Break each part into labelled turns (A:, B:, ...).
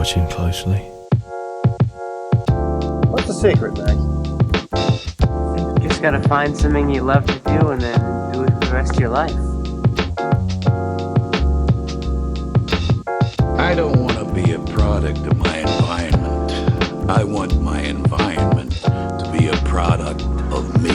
A: watching closely.
B: What's the secret, Max?
C: You just gotta find something you love to do and then do it for the rest of your life.
D: I don't want to be a product of my environment. I want my environment to be a product of me.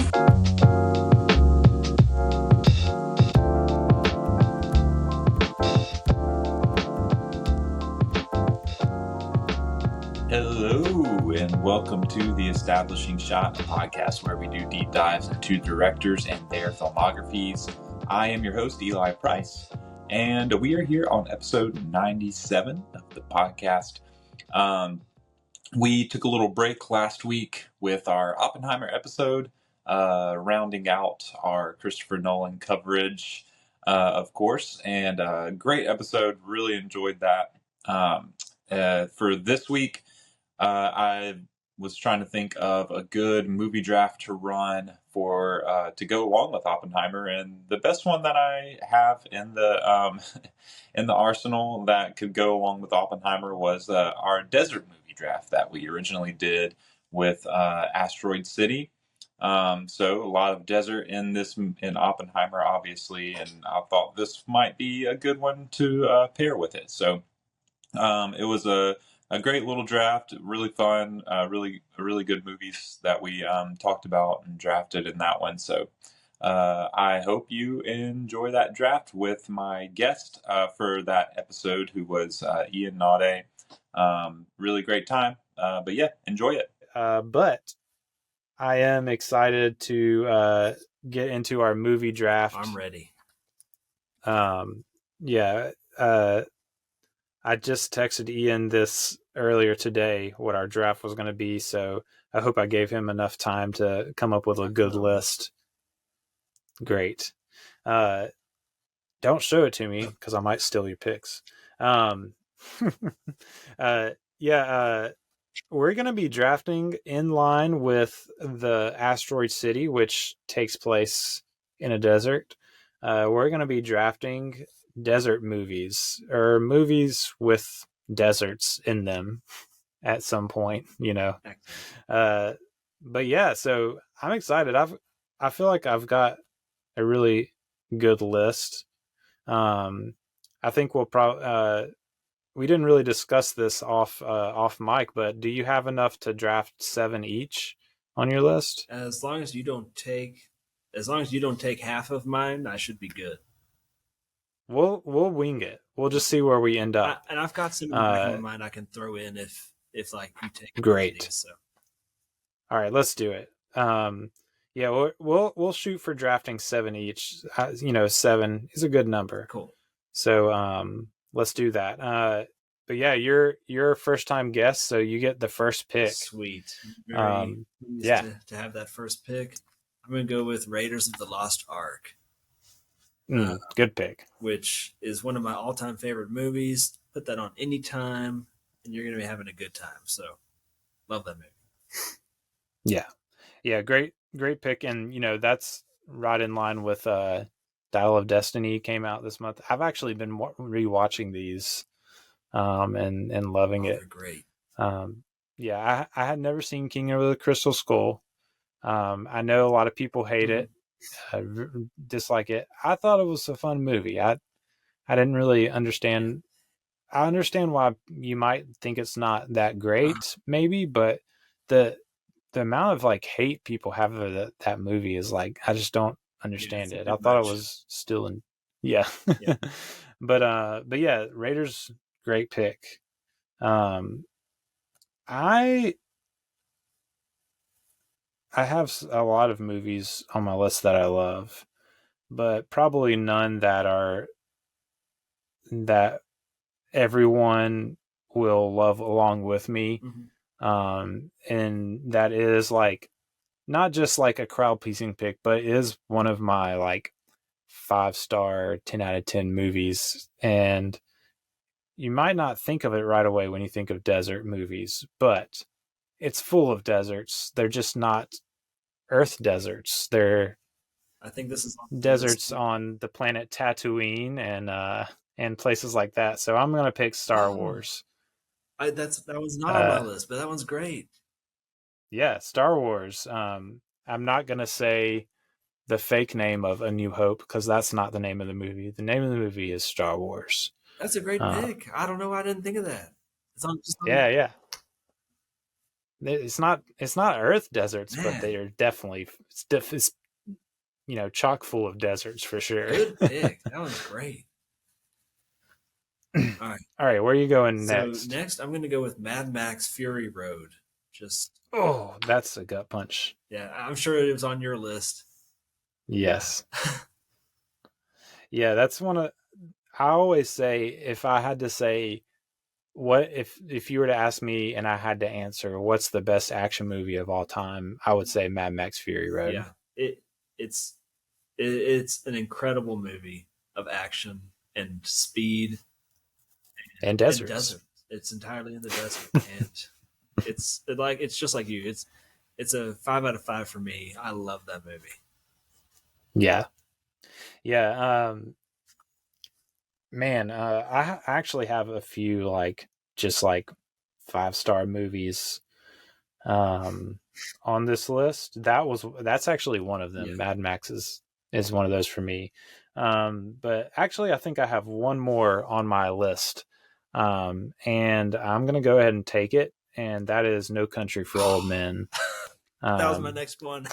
E: Hello, and welcome to the Establishing Shot, a podcast where we do deep dives into directors and their filmographies. I am your host, Eli Price, and we are here on episode 97 of the podcast. We took a little break last week with our Oppenheimer episode, rounding out our Christopher Nolan coverage, of course, and great episode. Really enjoyed that. For this week, I was trying to think of a good movie draft to run for to go along with Oppenheimer, and the best one that I have in the in the arsenal that could go along with Oppenheimer was our desert movie draft that we originally did with Asteroid City. So a lot of desert in Oppenheimer, obviously, and I thought this might be a good one to pair with it. So it was a great little draft, really fun, really good movies that we talked about and drafted in that one. So I hope you enjoy that draft with my guest for that episode, who was Ian Naude. Really great time. But yeah, enjoy it.
F: But I am excited to get into our movie draft.
G: I'm ready.
F: Yeah. I just texted Ian this earlier today, what our draft was going to be. So I hope I gave him enough time to come up with a good list. Great. Don't show it to me because I might steal your picks. We're going to be drafting in line with the Asteroid City, which takes place in a desert. We're going to be drafting desert movies, or movies with deserts in them at some point, you know. But yeah, so I'm excited. I feel like I've got a really good list. I think we'll probably we didn't really discuss this off mic, but do you have enough to draft 7 each on your list?
G: As long as you don't take half of mine, I should be good.
F: We'll wing it. We'll just see where we end up.
G: And I've got some in the back of my mind I can throw in if like you take
F: great.
G: These, so.
F: All right, let's do it. Yeah, we'll shoot for drafting 7 each. 7 is a good number.
G: Cool.
F: So let's do that. But yeah, you're a first time guest, so you get the first pick.
G: Sweet. Very
F: yeah.
G: To have that first pick, I'm gonna go with Raiders of the Lost Ark.
F: Good pick.
G: Which is one of my all-time favorite movies. Put that on any time, and you're going to be having a good time. So, love that movie.
F: Yeah, great pick. And, that's right in line with Dial of Destiny came out this month. I've actually been rewatching these and loving it.
G: They're great.
F: Yeah, I had never seen King of the Crystal Skull. I know a lot of people hate it. Dislike it. I thought it was a fun movie. I didn't really understand. I understand why you might think it's not that great, maybe, but the amount of hate people have of that movie is I just don't understand it. I thought it was still in, yeah. But yeah, Raiders, great pick. I have a lot of movies on my list that I love, but probably none that everyone will love along with me.
G: Mm-hmm.
F: And that is not just a crowd pleasing pick, but it is one of my 5-star 10 out of 10 movies. And you might not think of it right away when you think of desert movies, but it's full of deserts. They're just not Earth deserts. They're
G: I think this is
F: deserts on the planet Tatooine and places like that. So I'm gonna pick Star Wars.
G: That was not on my
F: Uh,
G: list, but that one's great.
F: yeah, Star Wars. I'm not gonna say the fake name of A New Hope because that's not the name of the movie. The name of the movie is Star Wars.
G: That's a great
F: Uh,
G: pick. I don't know why I didn't think of that. It's on just on
F: yeah, yeah. It's not Earth deserts, but they
G: man.
F: are definitely it's chock full of deserts for sure.
G: Good pick. That one's great. All right.
F: All right, where are you going
G: So
F: next?
G: next, I'm going to go with Mad Max Fury Road. Just
F: Oh, that's a gut punch.
G: yeah, I'm sure it was on your list.
F: Yes. Yeah, that's one of I always say if I had to say what if you were to ask me and I had to answer what's the best action movie of all time, I would say Mad Max Fury Road.
G: Yeah, it's it's an incredible movie of action and speed
F: And
G: and
F: deserts.
G: desert. It's entirely in the desert, and it's just like you. It's a 5 out of 5 for me. I love that movie.
F: Yeah. Yeah. Man, I actually have a few just like 5-star movies on this list. That's actually one of them.
G: Yeah.
F: Mad Max is one of those for me. But actually I think I have one more on my list. And I'm gonna go ahead and take it, and that is No Country for Old Men.
G: That was my
F: Um
G: next one.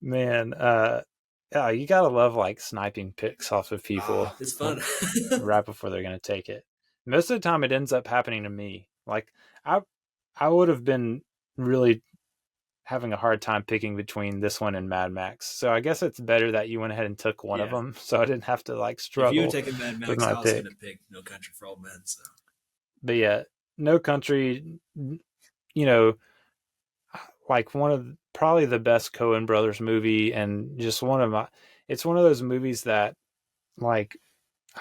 F: man, yeah, you gotta love like sniping pics off of people
G: It's fun.
F: right before they're gonna take it. Most of the time, it ends up happening to me. Like I, I would have been really having a hard time picking between this one and Mad Max. So I guess it's better that you went ahead and took one of
G: Yeah.
F: them, so I didn't have to like
G: If you had
F: struggle
G: taken Mad
F: with
G: Max,
F: my
G: I was
F: pick.
G: going to pick No Country for Old Men. So
F: But yeah, No Country, you know, like one of probably the best Coen Brothers movie, and just it's one of those movies that like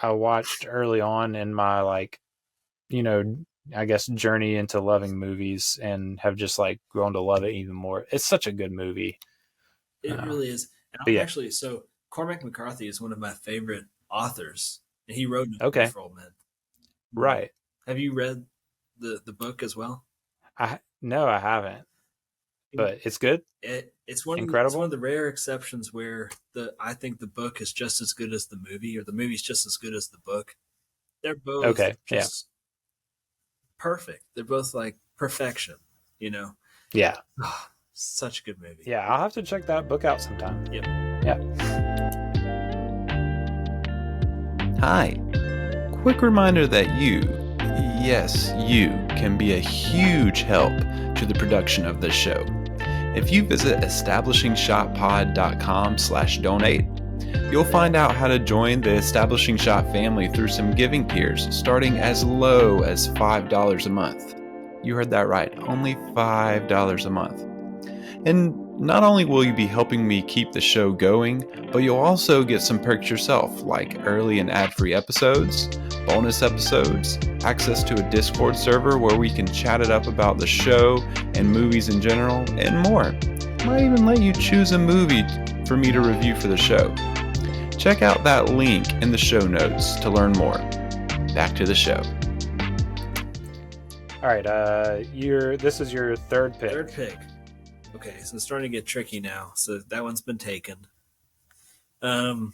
F: I watched early on in my you know, I guess journey into loving movies, and have just like grown to love it even more. It's such a good movie.
G: it
F: Uh,
G: really is. And
F: but
G: I'm
F: yeah,
G: actually so Cormac McCarthy is one of my favorite authors, and he wrote No Country
F: okay,
G: for Old Men.
F: right.
G: Have you read the book as well?
F: I no, I haven't, but it's good,
G: It's one of
F: incredible.
G: the rare exceptions where the I think the book is just as good as the movie, or the movie's just as good as the book. They're both
F: Okay, yeah,
G: just perfect. They're both like perfection. You know,
F: yeah,
G: such a good movie.
F: yeah. I'll have to check that book out sometime.
G: Yep.
F: Yeah.
A: Hi. Quick reminder that you, yes, you, can be a huge help to the production of this show. If you visit establishingshotpod.com/donate, you'll find out how to join the Establishing Shot family through some giving tiers starting as low as $5 a month. You heard that right, only $5 a month. And not only will you be helping me keep the show going, but you'll also get some perks yourself, like early and ad-free episodes, bonus episodes, access to a Discord server where we can chat it up about the show and movies in general, and more. Might even let you choose a movie for me to review for the show. Check out that link in the show notes to learn more. Back to the show.
F: All right. This is your third pick.
G: Third pick. Okay, so it's starting to get tricky now. So that one's been taken. I'm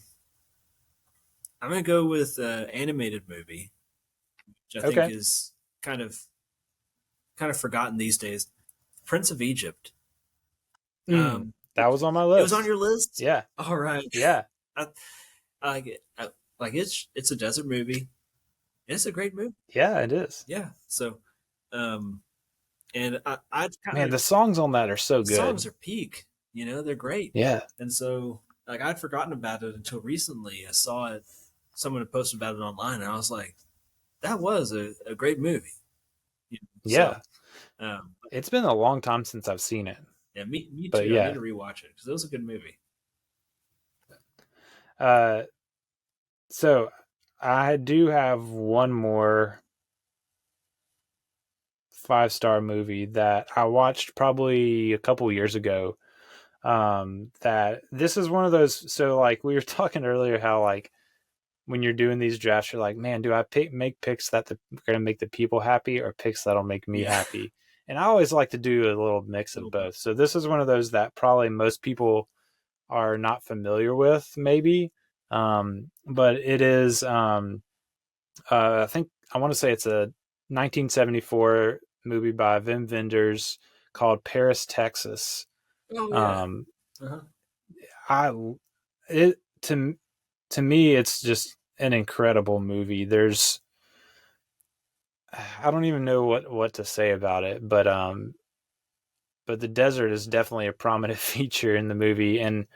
G: gonna go with an animated movie, which I think is kind of forgotten these days. Prince of Egypt.
F: That was on my list.
G: It was on your list.
F: Yeah.
G: All right.
F: Yeah.
G: I like it. Like it's a desert movie. It's a great movie.
F: Yeah, it is.
G: Yeah. So, and I kind
F: Man,
G: of
F: the songs on that are so
G: the
F: good.
G: songs are peak. You know, they're great.
F: Yeah.
G: And so, like, I'd forgotten about it until recently. I saw it. Someone had posted about it online, and I was like, "That was a great movie." You know,
F: Yeah.
G: So,
F: It's been a long time since I've seen it.
G: yeah, me too.
F: But
G: I
F: yeah.
G: need to rewatch it because it was a good movie.
F: So I do have one more 5-star movie that I watched probably a couple years ago. That this is one of those. So like we were talking earlier, how like when you're doing these drafts, you're like, man, do I make picks that are going to make the people happy or picks that'll make me
G: Yeah.
F: happy? And I always like to do a little mix of both. So this is one of those that probably most people are not familiar with, maybe. But it is, I think, I want to say it's a 1974 movie by Wim Wenders called Paris, Texas.
G: Oh yeah.
F: Um,
G: Uh-huh.
F: it to me, it's just an incredible movie. I don't even know what to say about it, but the desert is definitely a prominent feature in the movie, and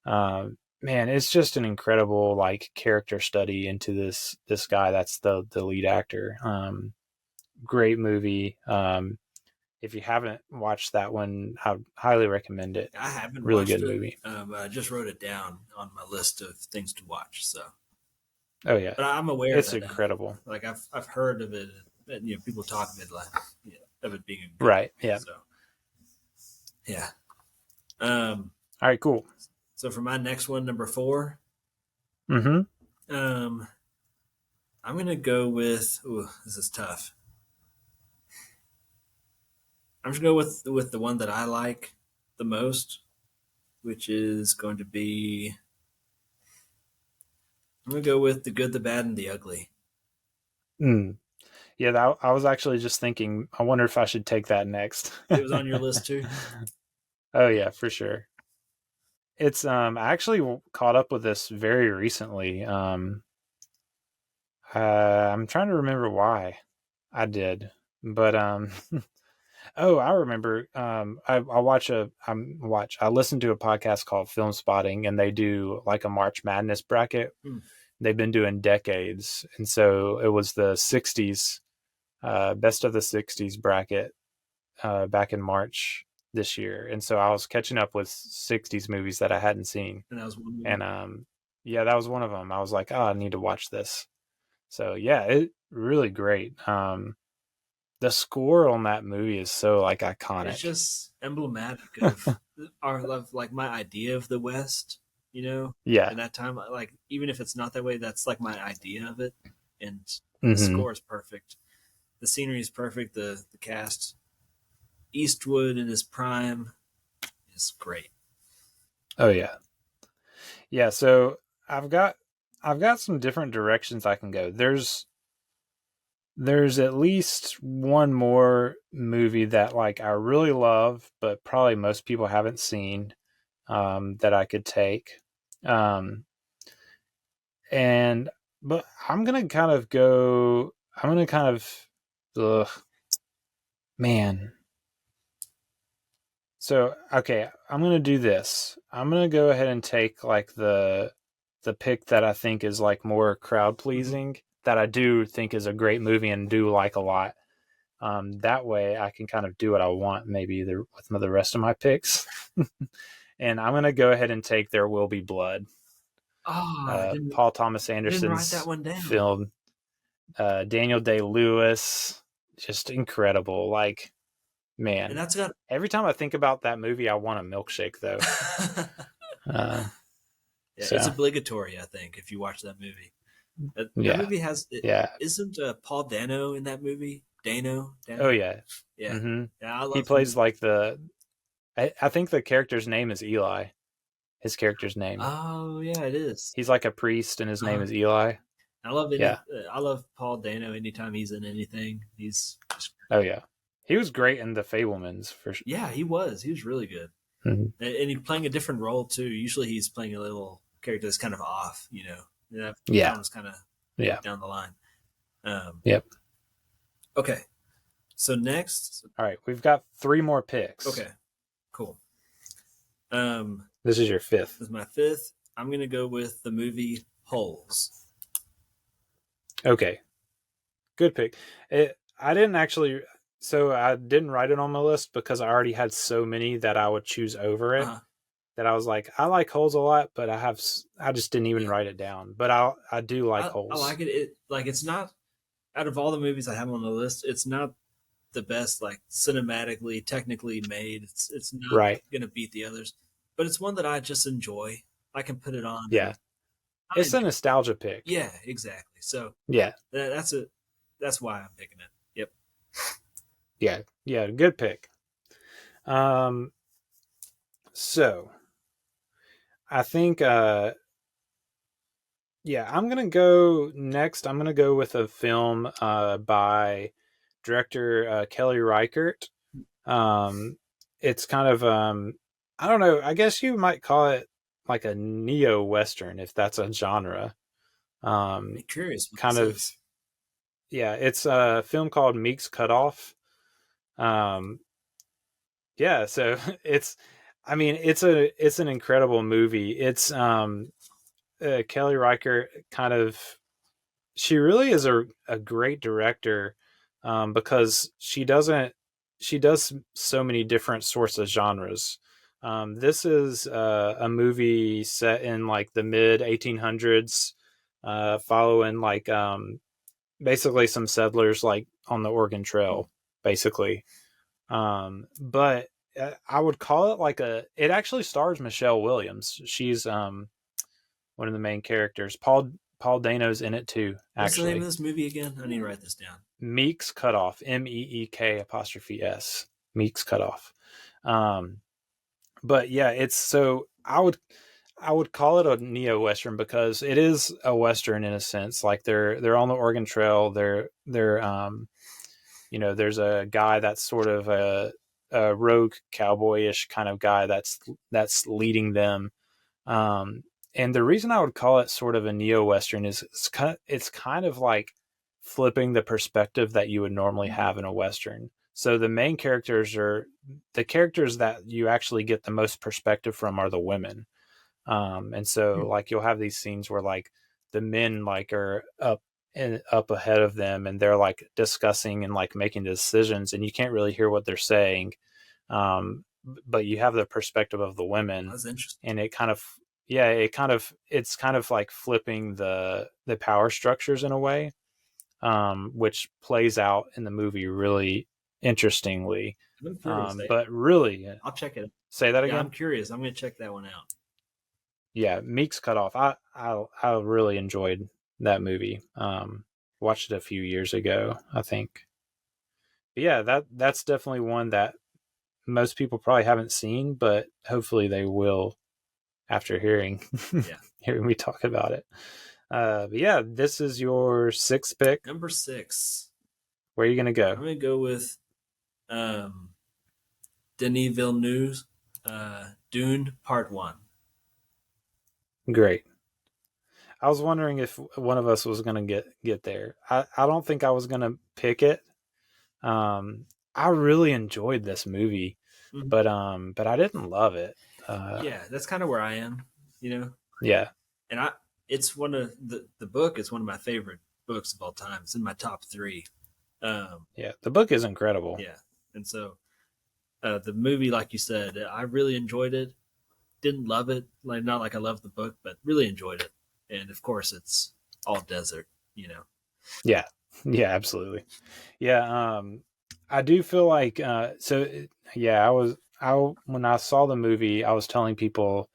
F: man, it's just an incredible like character study into this guy that's the lead actor. Great movie. If you haven't watched that one, I highly recommend it.
G: I haven't
F: Really
G: watched
F: good
G: it.
F: movie.
G: I just wrote it down on my list of things to watch. So,
F: Oh yeah,
G: but I'm aware
F: it's
G: that
F: incredible.
G: like I've heard of it. People talk of it like of it being a good
F: Right. Yeah.
G: So, yeah.
F: All right. Cool.
G: So for my next one, number 4.
F: Mm-hmm.
G: I'm gonna go with. Ooh, this is tough. I'm just going to go with the one that I like the most, which is going to be. I'm going to go with The Good, the Bad, and the Ugly.
F: Yeah, I was actually just thinking, I wonder if I should take that next.
G: It was on your list too?
F: Oh yeah, for sure. It's I actually caught up with this very recently. I'm trying to remember why I did, but oh, I remember. I listened to a podcast called Film Spotting, and they do like a March Madness bracket. They've been doing decades, and so it was the '60s, best of the '60s bracket back in March this year, and so I was catching up with '60s movies that I hadn't seen,
G: And that was one.
F: and yeah, that was one of them. I was like, oh, I need to watch this. So yeah, it really great. The score on that movie is so like iconic.
G: It's just emblematic of our love, like my idea of the West,
F: Yeah.
G: In that time, like even if it's not that way, that's like my idea of it. And
F: Mm-hmm.
G: the score is perfect. The scenery is perfect. The cast, Eastwood in his prime, is great.
F: Oh yeah. Yeah, so I've got some different directions I can go. There's at least one more movie that like I really love, but probably most people haven't seen, that I could take. But I'm gonna kind of go. I'm gonna kind of, man. So okay, I'm gonna do this. I'm gonna go ahead and take like the pick that I think is like more crowd pleasing, that I do think is a great movie and do like a lot. That way I can kind of do what I want maybe with the rest of my picks. And I'm gonna go ahead and take There Will Be Blood. Paul Thomas Anderson's
G: didn't write that one down.
F: film. Daniel Day-Lewis, just incredible. Like, man,
G: And that's got
F: every time I think about that movie, I want a milkshake though.
G: Yeah,
F: So.
G: It's obligatory, I think, if you watch that movie. That movie has. Isn't Paul Dano in that movie? Dano?
F: Oh yeah.
G: Yeah.
F: Mm-hmm.
G: Yeah, I love
F: he plays
G: him.
F: like I think the character's name is Eli. His character's name.
G: Oh yeah, it is.
F: He's like a priest, and his name is Eli.
G: I love it. I love Paul Dano anytime he's in anything. He's just...
F: Oh yeah, he was great in The Fabelmans for sure.
G: Yeah, he was. He was really good.
F: Mm-hmm.
G: And he's playing a different role too. Usually he's playing a little character that's kind of off, That was kind of down the line.
F: Yep.
G: Okay. So next.
F: All right, we've got 3 more picks.
G: Okay. Cool.
F: This is your 5th.
G: This is my 5th. I'm going to go with the movie Holes.
F: Okay. Good pick. I didn't write it on my list because I already had so many that I would choose over it. That I was like, I like Holes a lot, but I just didn't even write it down. But I do like Holes.
G: I like it. It's not, out of all the movies I have on the list, it's not the best, like cinematically, technically made. It's not going to beat the others, but it's one that I just enjoy. I can put it on.
F: Yeah. It's a nostalgia pick.
G: Yeah, exactly. So
F: Yeah.
G: that's why I'm picking it. Yep.
F: Yeah. Good pick. So I think, I'm going to go next. I'm going to go with a film by director Kelly Reichardt. It's kind of, I don't know, I guess you might call it like a neo-Western, if that's a genre.
G: I'm curious.
F: Kind of, it's a film called Meek's Cutoff. So it's an incredible movie. It's Kelly Reichardt she really is a great director, because she does so many different sorts of genres. This is a movie set in like the mid 1800s, following like basically some settlers like on the Oregon Trail, basically. But I would call it like it actually stars Michelle Williams. She's one of the main characters. Paul Dano's in it too, actually.
G: What's the name of this movie again? I need to write this down.
F: Meek's Cutoff. MEEK''S. Meek's Cutoff. But yeah, it's so I would call it a neo-Western because it is a Western in a sense. Like they're on the Oregon Trail. They're there's a guy that's sort of a rogue cowboyish kind of guy that's leading them. And the reason I would call it sort of a neo-Western is it's kind of like flipping the perspective that you would normally have in a Western. So the main characters are the characters that you actually get the most perspective from are the women. And so like you'll have these scenes where like the men like are up ahead of them and they're like discussing and like making decisions and you can't really hear what they're saying. But you have the perspective of the women.
G: That's interesting.
F: And it's kind of like flipping the power structures in a way, which plays out in the movie really interestingly. But really,
G: I'll check it.
F: Say that again.
G: I'm curious. I'm going to check that one out.
F: Yeah, Meek's Cutoff. I really enjoyed that movie. Watched it a few years ago, I think. But yeah, that's definitely one that most people probably haven't seen, but hopefully they will after hearing me talk about it. But yeah, this is your sixth pick.
G: Number 6.
F: Where are you gonna go?
G: I'm gonna go with Denis Villeneuve's Dune Part 1.
F: Great. I was wondering if one of us was gonna get there. I don't think I was gonna pick it. I really enjoyed this movie, but I didn't love it.
G: That's kind of where I am,
F: Yeah.
G: And it's one of the book is one of my favorite books of all time. It's in my top 3.
F: The book is incredible.
G: Yeah. And so the movie, like you said, I really enjoyed it. Didn't love it, like not like I loved the book, but really enjoyed it. And of course, it's all desert,
F: Yeah, absolutely. Yeah, I do feel like when I saw the movie, I was telling people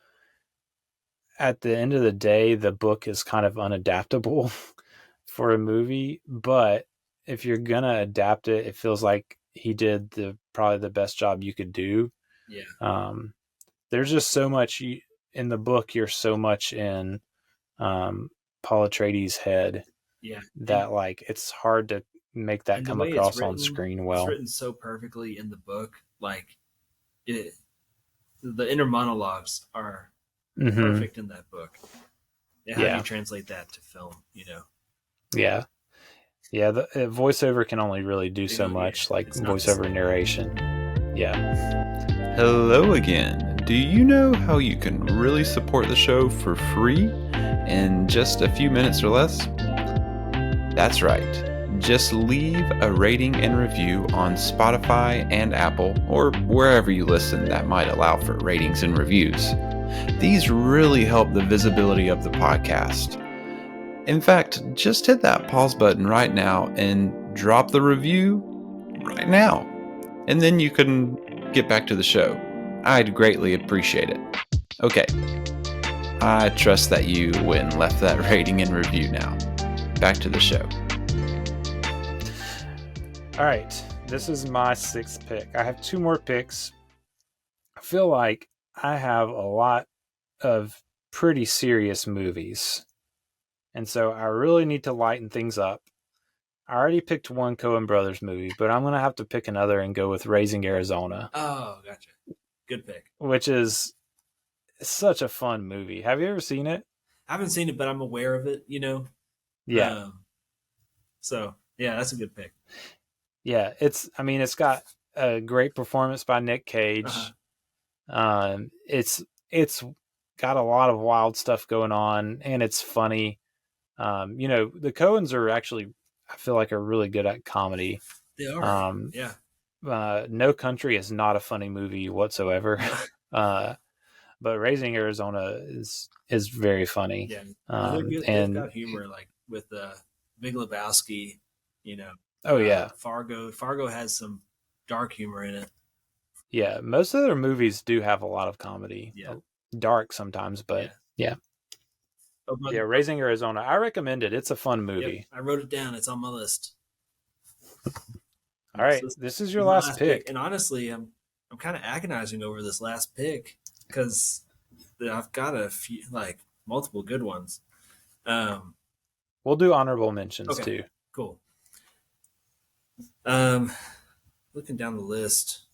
F: at the end of the day, the book is kind of unadaptable for a movie, but if you're gonna adapt it, it feels like he did probably the best job you could do.
G: Yeah.
F: There's just so much in the book. You're so much in Paul Atreides' head.
G: Yeah.
F: That like it's hard to make that come across on screen well.
G: It's written so perfectly in the book. Like the inner monologues are perfect in that book. How do you translate that to film?
F: Yeah. The voiceover can only really do so much, like voiceover narration. Yeah.
A: Hello again. Do you know how you can really support the show for free in just a few minutes or less? That's right. Just leave a rating and review on Spotify and Apple, or wherever you listen that might allow for ratings and reviews. These really help the visibility of the podcast. In fact, just hit that pause button right now and drop the review right now. And then you can get back to the show. I'd greatly appreciate it. Okay, I trust that you went and left that rating and review now. Back to the show.
F: All right, this is my 6th pick. I have 2 more picks. I feel like I have a lot of pretty serious movies, and so I really need to lighten things up. I already picked one Coen Brothers movie, but I'm going to have to pick another and go with Raising Arizona.
G: Oh, gotcha. Good pick.
F: Which is such a fun movie. Have you ever seen it?
G: I haven't seen it, but I'm aware of it,
F: Yeah.
G: So, yeah, that's a good pick.
F: Yeah, it's got a great performance by Nick Cage. It's got a lot of wild stuff going on, and it's funny. The Coens are actually, I feel like, are really good at comedy.
G: They are.
F: No Country is not a funny movie whatsoever. But Raising Arizona is very funny.
G: Yeah, they're good.
F: And
G: they've got humor, like with Big Lebowski.
F: Oh yeah,
G: Fargo. Fargo has some dark humor in it.
F: Yeah, most of their movies do have a lot of comedy.
G: Yeah,
F: dark sometimes, but yeah.
G: Oh, but,
F: Raising Arizona. I recommend it. It's a fun movie.
G: Yep, I wrote it down. It's on my list.
F: All right, this is your last pick.
G: And honestly, I'm kind of agonizing over this last pick because I've got a few, like multiple good ones.
F: We'll do honorable mentions too.
G: Cool. Looking down the list,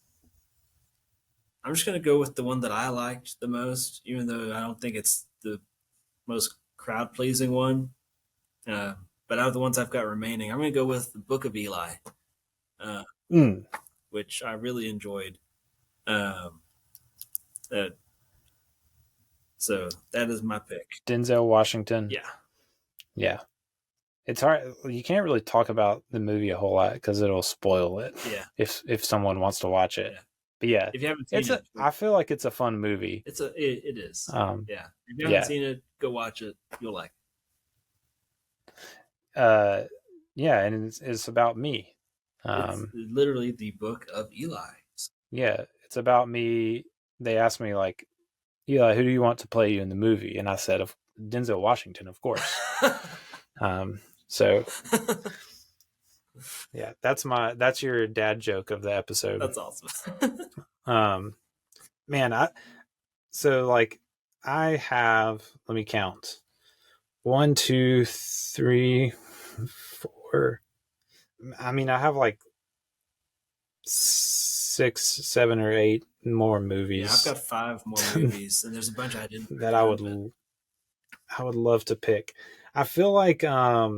G: I'm just gonna go with the one that I liked the most, even though I don't think it's the most crowd pleasing one. But out of the ones I've got remaining, I'm gonna go with the Book of Eli, which I really enjoyed. So that is my pick.
F: Denzel Washington.
G: Yeah.
F: It's hard. You can't really talk about the movie a whole lot because it'll spoil it.
G: Yeah.
F: If someone wants to watch it.
G: Yeah.
F: But yeah,
G: if you haven't seen it,
F: I feel like it's a fun movie.
G: It is. Yeah. If you haven't seen it, go watch it. You'll like
F: it. Yeah, and it's about me.
G: It's literally the Book of Eli.
F: Yeah, it's about me. They asked me like, Eli, who do you want to play you in the movie? And I said, of Denzel Washington, of course. So yeah, that's your dad joke of the episode.
G: That's awesome.
F: Man, I have, let me count. 1, 2, 3, 4. I have like 6, 7, or 8 more movies.
G: Yeah, I've got 5 more movies, and there's a bunch I didn't
F: that I would love to pick. I feel like I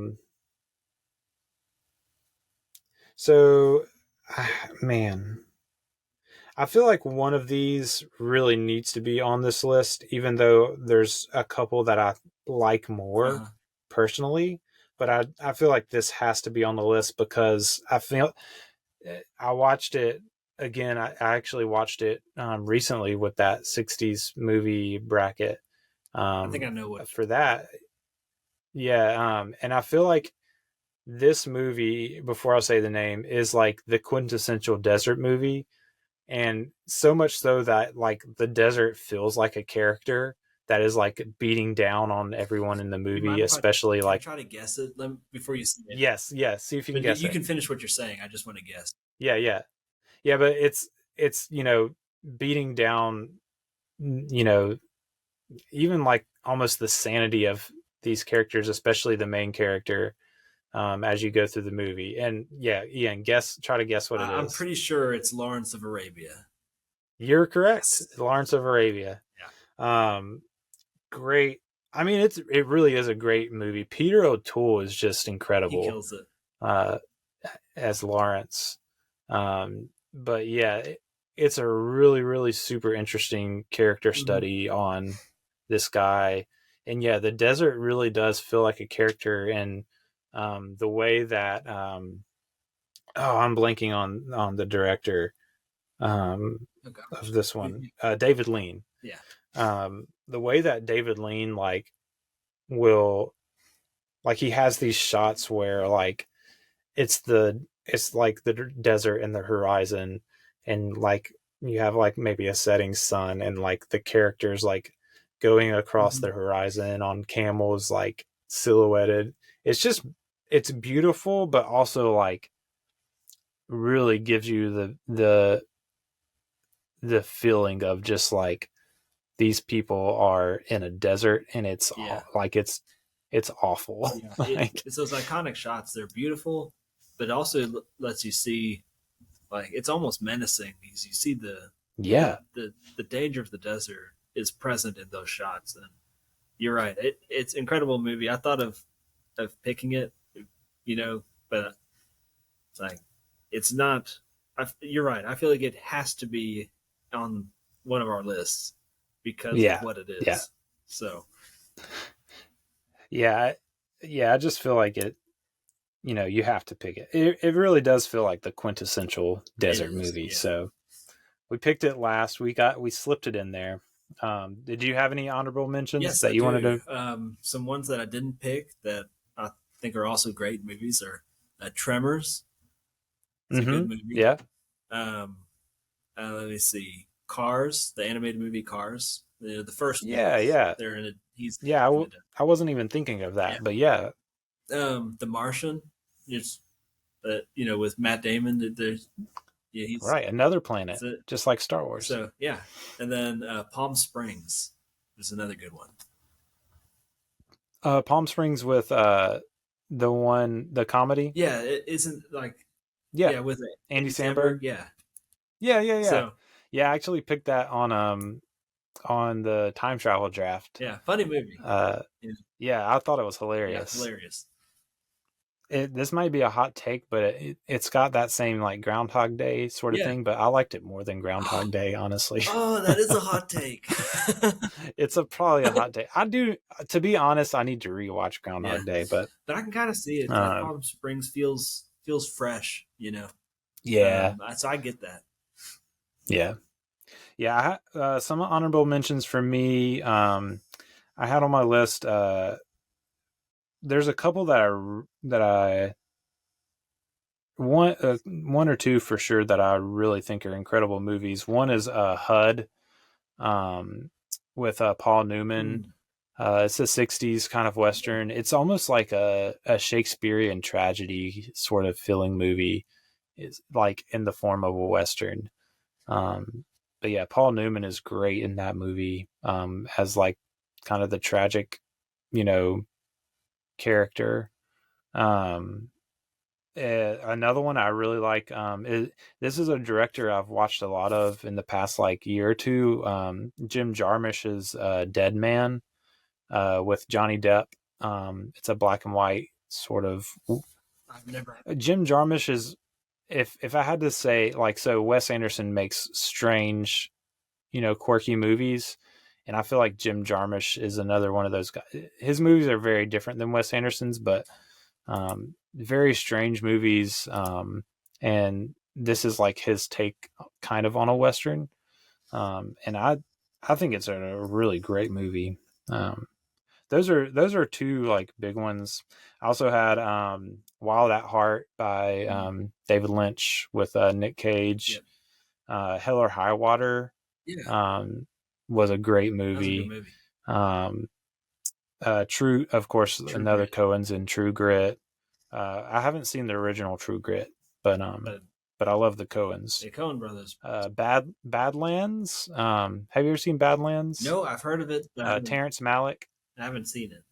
F: feel like one of these really needs to be on this list, even though there's a couple that I like more personally. But I feel like this has to be on the list because I watched it again. I actually watched it recently with that 60s movie bracket.
G: I think I know what
F: for that. Yeah, and I feel like this movie, before I say the name, is like the quintessential desert movie, and so much so that like the desert feels like a character that is like beating down on everyone in the movie, especially like.
G: Try to guess it before you see it.
F: Yes. See if you can guess.
G: You can finish what you're saying. I just want to guess.
F: Yeah. But it's beating down, even like almost the sanity of these characters, especially the main character, as you go through the movie. And yeah, Ian, try to guess what it is.
G: I'm pretty sure it's Lawrence of Arabia.
F: You're correct. Yes. Lawrence of Arabia.
G: Yeah.
F: Great. It really is a great movie. Peter O'Toole is just incredible.
G: He kills it.
F: As Lawrence. But yeah, it's a really, really super interesting character study on this guy. And yeah, the desert really does feel like a character, and the way that I'm blanking on the director of this one, David Lean.
G: Yeah.
F: The way that David Lean he has these shots where like it's like the desert and the horizon, and like you have like maybe a setting sun, and like the characters like going across
G: Mm-hmm.
F: the horizon on camels, like silhouetted. It's beautiful, but also like really gives you the feeling of just like these people are in a desert and it's
G: Yeah.
F: like it's awful.
G: Yeah,
F: Like,
G: it's those iconic shots. They're beautiful, but also lets you see like it's almost menacing because you see
F: yeah,
G: the danger of the desert is present in those shots. And you're right, it's an incredible movie. I thought of picking it, but it's like it's not. You're right. I feel like it has to be on one of our lists because of
F: yeah,
G: what it
F: yeah,
G: is. So
F: yeah, yeah. I just feel like it. You have to pick it. It really does feel like the quintessential
G: it
F: desert
G: is.
F: movie.
G: Yeah.
F: So we picked it last. We slipped it in there. Did you have any honorable mentions
G: Yes, I
F: that you wanted
G: do.
F: to?
G: Some ones that I didn't pick that I think are also great movies are Tremors. It's a good movie.
F: Yeah,
G: Um, let me see. Cars, the animated movie Cars. The first
F: yeah,
G: ones.
F: yeah,
G: They're in a. He's
F: yeah.
G: in a.
F: I wasn't even thinking of
G: Yeah.
F: that, but yeah,
G: The Martian. It's with Matt Damon. There's he's
F: right. Another planet,
G: so,
F: just like Star Wars.
G: so yeah, and then Palm Springs is another good one.
F: Palm Springs with the comedy.
G: Yeah, it isn't like
F: Yeah,
G: with
F: Andy
G: Andy Samberg.
F: Samberg.
G: Yeah,
F: Yeah, yeah, yeah.
G: so
F: Yeah, I actually picked that on the time travel draft.
G: yeah, funny movie.
F: Uh,
G: Yeah,
F: yeah, I thought it was
G: yeah,
F: hilarious.
G: hilarious.
F: This might be a hot take, but it's got that same like Groundhog Day sort of
G: Yeah.
F: thing. But I liked it more than Groundhog Day, honestly.
G: Oh, that is a hot take.
F: It's probably a hot take. I do, to be honest, I need to rewatch Groundhog
G: Yeah.
F: Day, but
G: But I can kind of see it. Like Palm Springs feels fresh,
F: yeah,
G: So I get that.
F: yeah, yeah. Some honorable mentions for me. I had on my list. There's a couple that I one or two for sure that I really think are incredible movies. One is HUD, with Paul Newman. It's a '60s kind of western. It's almost like a Shakespearean tragedy sort of feeling movie, is like in the form of a western. But yeah, Paul Newman is great in that movie, as like kind of the tragic, character. Um, Another one I really like. This is a director I've watched a lot of in the past like year or two. Jim Jarmusch's Dead Man, with Johnny Depp. It's a black and white sort of.
G: I've never.
F: Jim Jarmusch is, if I had to say, like, so Wes Anderson makes strange, quirky movies, and I feel like Jim Jarmusch is another one of those guys. His movies are very different than Wes Anderson's, but very strange movies. And this is like his take kind of on a Western. And I think it's a really great movie. Those are two like big ones. I also had Wild at Heart by David Lynch with Nick Cage. Hell or High Water was a great movie.
G: That was a good movie.
F: True, of course,
G: True
F: another
G: Grit.
F: Coen's in True Grit. I haven't seen the original True Grit, but I love the Coens.
G: The Coen brothers.
F: Badlands. Have you ever seen Badlands?
G: No, I've heard of it. But
F: Terrence Malick.
G: I haven't seen it.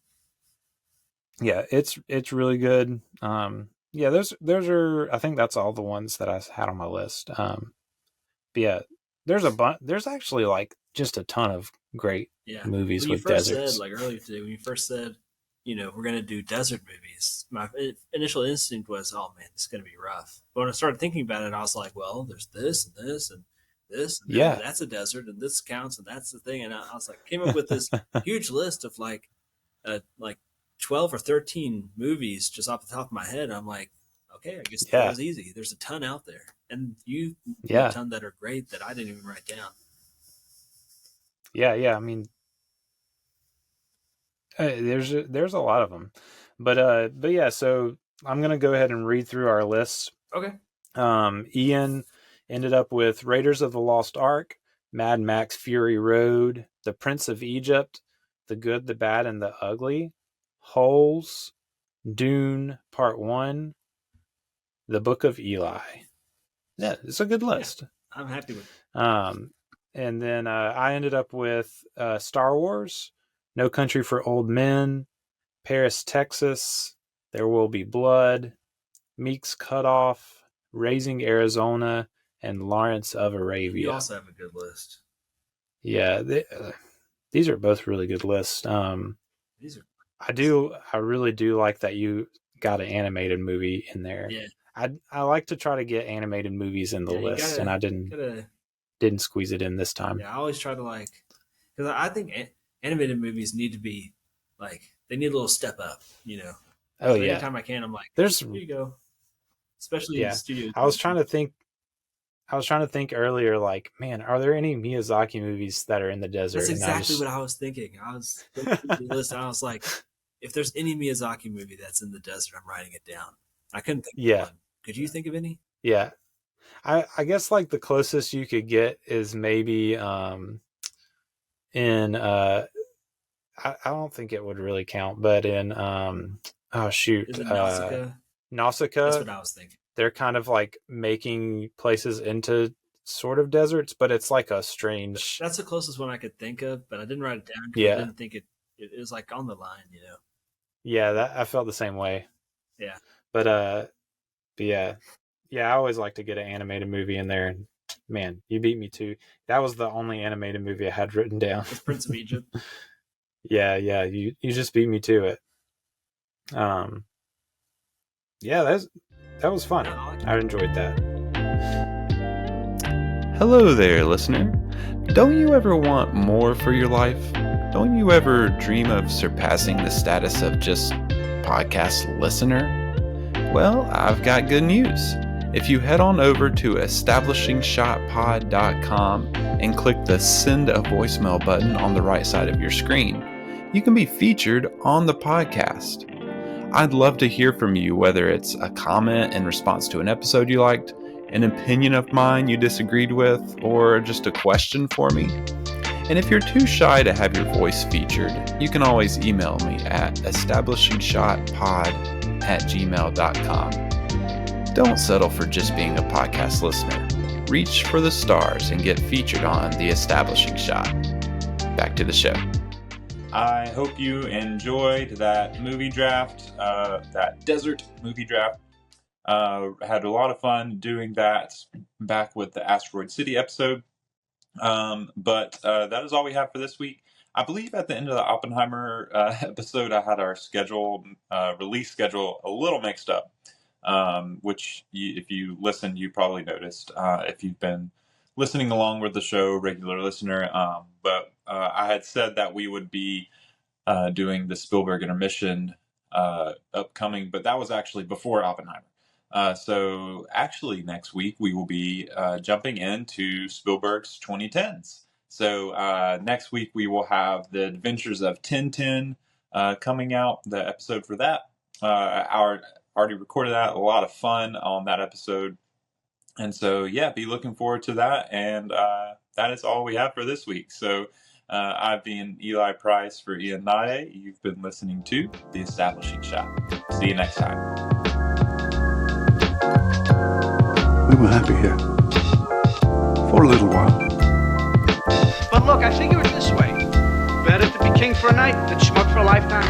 F: Yeah, it's really good. Yeah, those are. I think that's all the ones that I had on my list. But yeah, there's a bunch. There's actually like just a ton of great movies with deserts.
G: Said, like earlier today, when you first said, we're gonna do desert movies, my initial instinct was, oh man, it's gonna be rough. But when I started thinking about it, I was like, well, there's this and this and this. And
F: yeah,
G: that's a desert, and this counts, and that's the thing. And I was like, came up with this huge list of like 12 or 13 movies just off the top of my head. I'm like, okay, I guess that was easy. There's a ton out there, and a ton that are great that I didn't even write down.
F: Yeah. I mean, there's a lot of them, but yeah. So I'm gonna go ahead and read through our lists.
G: Okay.
F: Ian ended up with Raiders of the Lost Ark, Mad Max Fury Road, The Prince of Egypt, The Good, the Bad, and the Ugly, Holes, Dune Part 1, The Book of Eli. Yeah, it's a good list.
G: Yeah, I'm happy with it.
F: And then I ended up with Star Wars, No Country for Old Men, Paris, Texas, There Will Be Blood, Meek's Cutoff, Raising Arizona, and Lawrence of Arabia.
G: You also have a good list.
F: Yeah, these are both really good lists.
G: These are.
F: I really do like that you got an animated movie in there.
G: Yeah.
F: I like to try to get animated movies in the list, and I didn't squeeze it in this time.
G: Yeah, I always try to because I think animated movies need to be they need a little step up,
F: Oh
G: so
F: yeah.
G: Anytime I can, I'm
F: here
G: you go. Especially in studios.
F: I was trying to think earlier, man, are there any Miyazaki movies that are in the desert?
G: That's exactly what I was thinking. I was looking through the list, and I was like, if there's any Miyazaki movie that's in the desert, I'm writing it down. I couldn't think of one. Could you think of any?
F: Yeah. I guess the closest you could get is maybe in I don't think it would really count, but in oh shoot.
G: Is it Nausicaa?
F: Nausicaa.
G: That's what I was thinking.
F: They're kind of making places into sort of deserts, but it's a strange.
G: That's the closest one I could think of, but I didn't write it down because I didn't think it was on the line,
F: Yeah, I felt the same way.
G: Yeah.
F: But yeah, I always like to get an animated movie in there. And man, you beat me too. That was the only animated movie I had written down.
G: It's Prince of Egypt.
F: Yeah, you just beat me to it. Yeah, that was fun. I enjoyed that.
A: Hello there, listener. Don't you ever want more for your life? Don't you ever dream of surpassing the status of just podcast listener? Well, I've got good news. If you head on over to establishingshotpod.com and click the send a voicemail button on the right side of your screen, you can be featured on the podcast. I'd love to hear from you, whether it's a comment in response to an episode you liked, an opinion of mine you disagreed with, or just a question for me. And if you're too shy to have your voice featured, you can always email me at establishingshotpod@gmail.com. Don't settle for just being a podcast listener. Reach for the stars and get featured on The Establishing Shot. Back to the show.
E: I hope you enjoyed that movie draft, that desert movie draft. Had a lot of fun doing that back with the Asteroid City episode. But that is all we have for this week. I believe at the end of the Oppenheimer episode, I had our release schedule a little mixed up, which if you listened, you probably noticed if you've been listening along with the show, regular listener. But I had said that we would be doing the Spielberg intermission upcoming, but that was actually before Oppenheimer. So actually next week we will be jumping into Spielberg's 2010s. So next week we will have The Adventures of Tintin coming out, the episode for that. I already recorded that, a lot of fun on that episode. And so, yeah, be looking forward to that. And that is all we have for this week. So I've been Eli Price for Ian Naude. You've been listening to The Establishing Shot. See you next time.
D: We were happy here. For a little while.
B: But look, I figure it this way. Better to be king for a night than schmuck for a lifetime.